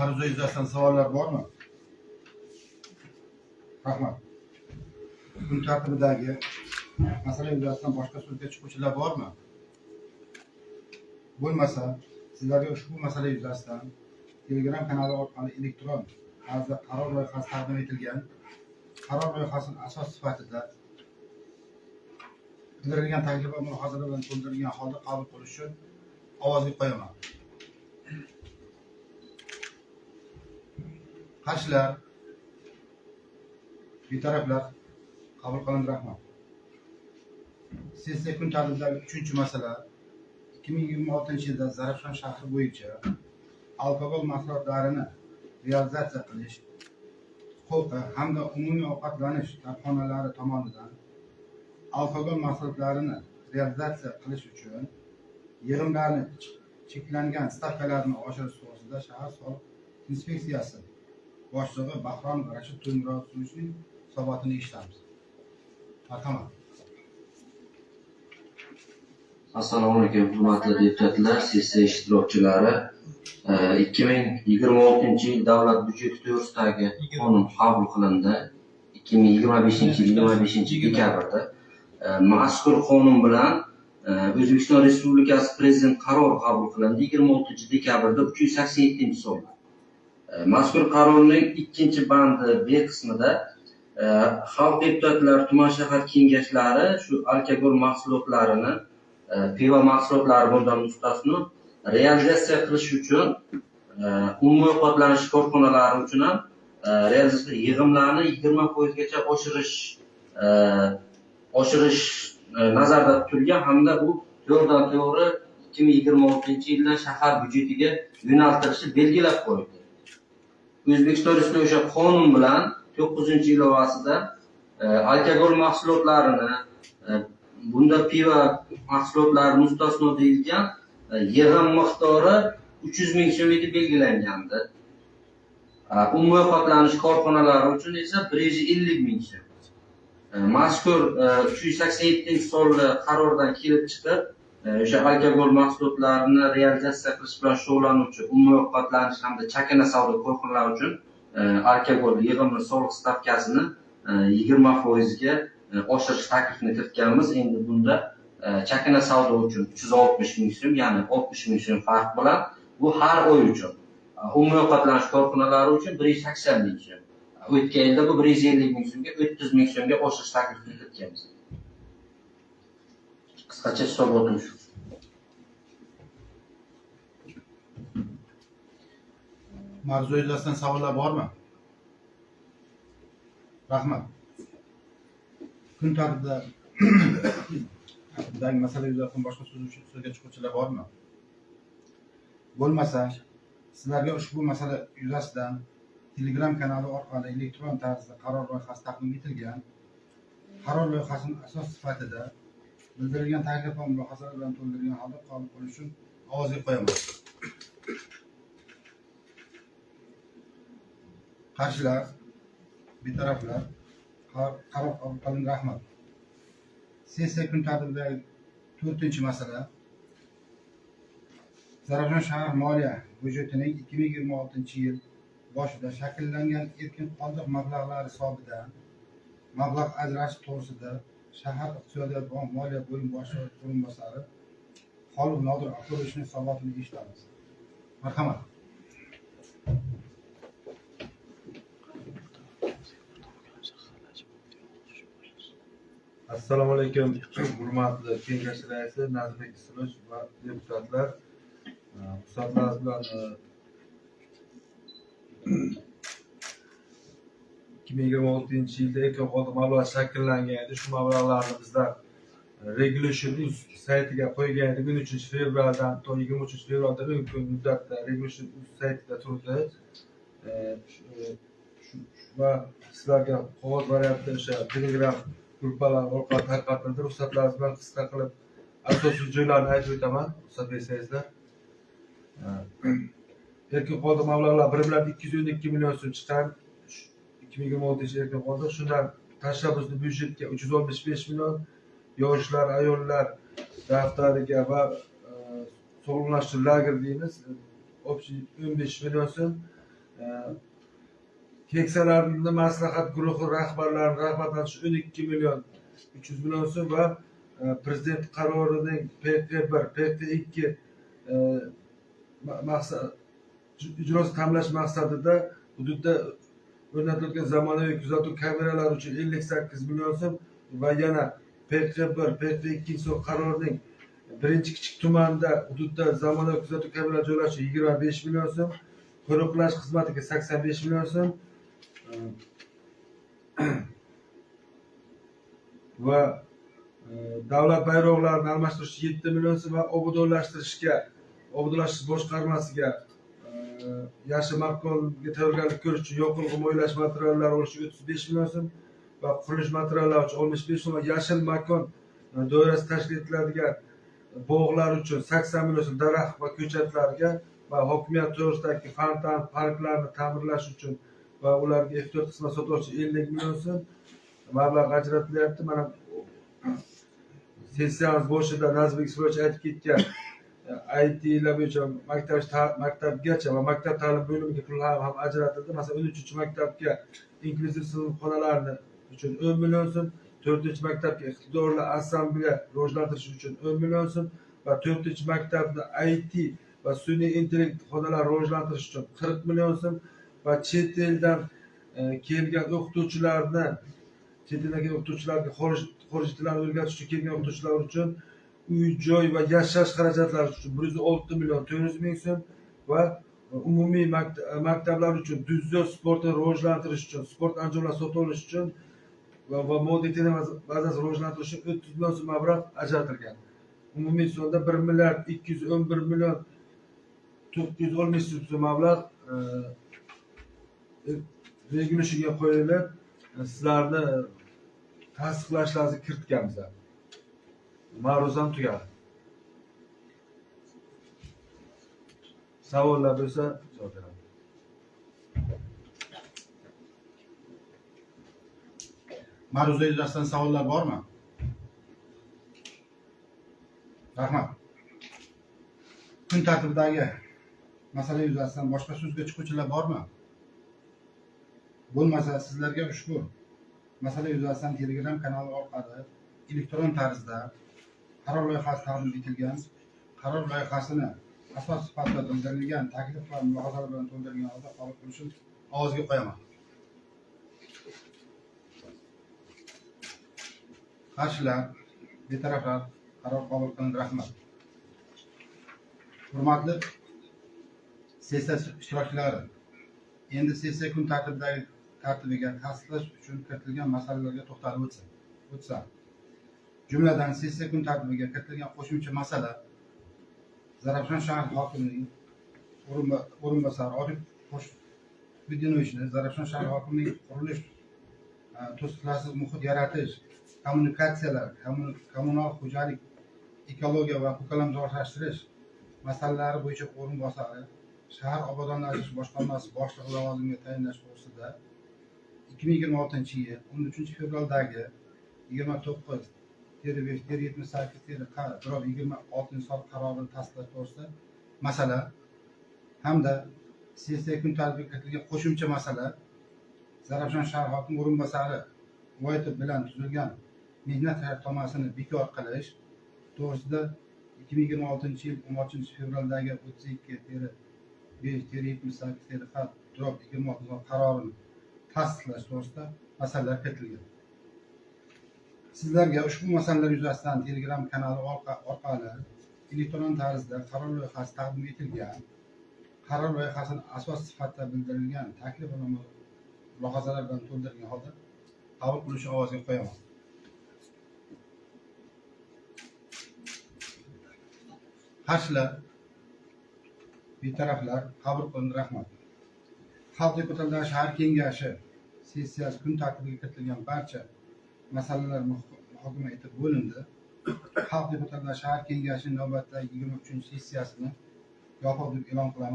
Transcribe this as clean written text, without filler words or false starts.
Mavzu yuzasidan savollar bormi? Rahmat. Kun tartibidagi masala yuzasidan boshqa so'zga chiquvchilar bormi? Bo'lmasa, sizlarga ushbu masala yuzasidan Telegram kanali orqali elektron tarzda qaror loyihasi taqdim etilgan. Qaror loyihasining asos sifatida bildirilgan taklif va mulohazalar bilan to'ldirilgan holda qabul qilish uchun ovozga qo'yaman. Qarshilar, betaraflar qabul qilindi. Rahmat. Sessiya kun tartibidagi 3-masala 2026-yilda Zarafshon shahri bo'yicha alkogol mahsulotlarini realizatsiya qilish huquqi hamda umumiy ovqatlanish korxonalari tomonidan alkogol mahsulotlarini realizatsiya qilish uchun yig'imlarni cheklangan stavkalarni oshirish to'g'risida shahar soliq inspeksiyasi boshlig'i Bahrom Rashid To'ymurodovning hisobotini eshitamiz. Marhamat. Assalomu alaykum, hurmatli deputatlar, sessiya ishtirokchilari. 2026-yil davlat byudjeti to'g'risidagi qonun qabul qilindi. 2025-yil 25-dekabrda mazkur qonun bilan O'zbekiston Respublikasi Prezident qarori qabul qilindi 26-dekabrda 387-sonda. Mazkur qarorning 2-bandi B qismida xalq deputatlari tuman shahar kengashlari shu alkogol mahsulotlarini pivo mahsulotlari bundan mustasno realizatsiya qilish uchun umumiy ovqatlanish korxonalari uchun ham realizatsiya yig'imlarini 20% gacha oshirish nazarda tutilgan hamda bu to'g'ridan-to'g'ri 2026-yilda shahar byudjetiga yo'naltirishi belgilab qo'yildi. O'zbekiston Respublikasi qonun bilan 9-ilovasida alkogol mahsulotlarini bunda pivo mahsulotlari mustasno deyilgan yig'im miqdori 300 ming so'm etib belgilangandi. Umumiy ovqatlanish korxonalari uchun esa 150 ming so'm. Mazkur 387-sonli qarordan kelib chiqib, o'sha alkogol mahsulotlarini realizatsiya qilish bilan shug'ullanuvchi umumiy ovqatlanish hamda chakana savdo korxonalari uchun alkogol yig'imli soliq stavkasini 20% ga oshirish taklifini kiritganmiz. Endi bunda chakana savdo uchun 360 ming so'm, ya'ni 60 ming so'm farq bilan bu har oy uchun. Umumiy ovqatlanish korxonalari uchun 180 ming so'm. O'tgan yilda bu 150 ming so'mga 30 ming so'mga oshirish taklifini kiritganmiz. Qisqacha hisobotim shu. Mavzu yuzasidan savollar bormi? Rahmat. Kun tartibidagi masala yuzasidan boshqa so'zga chiquvchilar bormi? Bo'lmasa, sizlarga ushbu masala yuzasidan Telegram kanali orqali elektron tarzda qaror loyihasi taqdim etilgan. Qaror loyihasining asos sifatida bildirilgan taklif va mulohazalar bilan to'ldirilgan holda qabul qilish uchun ovozga qo'yaman. Qarshilar, betaraflar qaror qabul qilindi. Rahmat. Sessiya kun tartibidagi 4-masala Zarafshon shahar moliya byudjetining 2026-yil boshida shakllangan erkin qoldiq mablag'lari hisobidan mablag' ajratish to'g'risida shahar iqtisodiyot va moliya bo'lim boshlig'i o'rinbosari Xoliq Nodir Akovichning hisobotini eshitamiz. Marhamat. Assalomu alaykum, hurmatli kengash raisi Nazarbek Isroch va deputatlar. Hisoblar bilan 2026-yilda erkin qoldiq mablag' shakllangan edi. Shu mablag'larni bizlar Regulation Uz saytiga qo'ygan edik. 13-fevraldan to 23-fevralda mumkin muddatda Regulation Uz saytida turdi. Va sizlarga qog'oz variantda o'sha Telegram gruppalar orqali tarqatildi. Ruxsatlaringiz bilan qisqa qilib asosiy joylarni aytib o'taman, ruxsat bersangizlar. Erkin qoldiq mablag'lar 1,212 million so'm chiqqan 2026-yil erkin qoldiq. Shundan tashabbusli byudjetga 365 million, yoshlar, ayollar daftariga va sog'lomlashtirish lager deymiz, общий 15 million so'm keksalarni maslahat guruhi rahbarlarini ro'yxatdan 12 million 300 million so'm va prezident qarorining PQ1, PQ2 maqsad ijrosi ta'minlash maqsadida hududda o'rnatilgan zamonaviy kuzatuv kameralari uchun 58 million so'm va yana PQ1, PQ2 qarorining birinchi kichik tumanda hududda zamonaviy kuzatuv kameralari joylashish 25 million so'm, qo'riqlash xizmatiga 85 million so'm va davlat bayroqlarini almashtirish 7 million so'm va obodonlashtirish boshqarmasiga yashil makonga tayyorgarlik ko'rish uchun yoqilg'i mo'ylash materiallari olish 35 million so'm va qurilish materiallari uchun 65 so'm va yashil makon doirasida tashkil etiladigan bog'lar uchun 80 million so'm, daraxt va ko'chatlarga va hokimiyat to'g'risidagi fontan parklarni ta'mirlash uchun va ularga ehtiyot qismat sotib olish 50 million so'm mablag' ajratilyapti. Mana sessiyamiz boshida Nazarbek Isrorovich aytib ketgan IT'lar bo'yicha maktabgacha va maktab ta'lim bo'limiga pullar ham ajratildi. Masalan, 13-maktabga inklyuziv sinfxonalarni uchun 10 million so'm, 4-maktabga iqtidorli assambleya rivojlantirish uchun 10 million so'm va 4-maktabni IT va sun'iy intellekt xonalari rivojlantirish uchun 40 million so'm va chet eldan kelgan o'qituvchilarga xorij tilini o'rgatish uchun kelgan o'qituvchilar uchun uy-joy va yashash xarajatlari uchun 106 million 400 ming so'm va umumiy maktablar uchun dzyudo sportini rivojlantirish uchun, sport anjomlari sotib olish uchun va moddiy texnik bazasi rivojlantirish uchun 30 million so'm mablag' ajratilgan. Umumiy sonda 1 milliard 211 million 960 so'm mablag' reglashga qo'yilib, sizlarni tasdiqlashlaringizni kiritganmiz. Ma'ruzam tugadi. Savollar bo'lsa, javob beraman. Ma'ruza yuzasidan savollar bormi? Rahmat. Kun tartibidagi masala yuzasidan boshqa so'zga chiquvchilar bormi? Bo'lmasa, sizlarga ushbu masala yuzasidan Telegram kanali orqali elektron tarzda qaror loyihasi taqdim etilgan, qaror loyihasini asos sifatida bildirilgan taklif va mulohazalar bilan to'ldirilgan holda qabul qilishni ovozga qo'yaman. Qarshilar, betaraflar qaror qabul qilindi. Rahmat. Hurmatli sessiya ishtirokchilari, endi sessiya kun tartibiga tasdiqlash uchun kiritilgan masalalarga to'xtalib o'tsam. Jumladan sessiya kun tartibiga kiritilgan qo'shimcha masala Zarafshon shahar hokimining o'rinbosari Orif Xushbiddinovichni Zarafshon shahar hokimining qurilish, to'siqlarsiz muhit yaratish, kommunikatsiyalar, kommunal xo'jalik, ekologiya va ko'kalamzorlashtirish masalalari bo'yicha o'rinbosari shahar obodonlashtirish boshqarmasi boshlig'i lavozimiga tayinlash to'g'risida 2026-yil 13 fevraldagi 29/5/78/Q/26 qarorini tasdiqlash to'g'risida masala hamda sessiya kun tartibiga kiritilgan qo'shimcha masala Zarafshon shahar hokimi o'rinbosari Voitov bilan tuzilgan mehnat shartnomasini bekor qilish to'g'risida 2026-yil 16-fevraldagi 32/5/78/Q/26 qarorini tasdiqlash to'g'risida masalalar kiritilgan. Sizlarga ushbu masalalar yuzasidan Telegram kanali orqali elektron tarzda qaror loyihasi taqdim etilgan, qaror loyihasini asos sifatida bildirilgan taklif va mulohazalar bilan to'ldirilgan holda qabul qilishni ovozga qo'yaman. Qarshilar, betaraflar qabul qilindi. Rahmat. Xalq deputatlari shahar kengashi sessiyasi kun tartibiga kiritilgan barcha masalalar muhokama etib bo'lindi. Xalq deputatlari shahar kengashining navbatdagi 23-sessiyasini yopiq deb e'lon qilaman.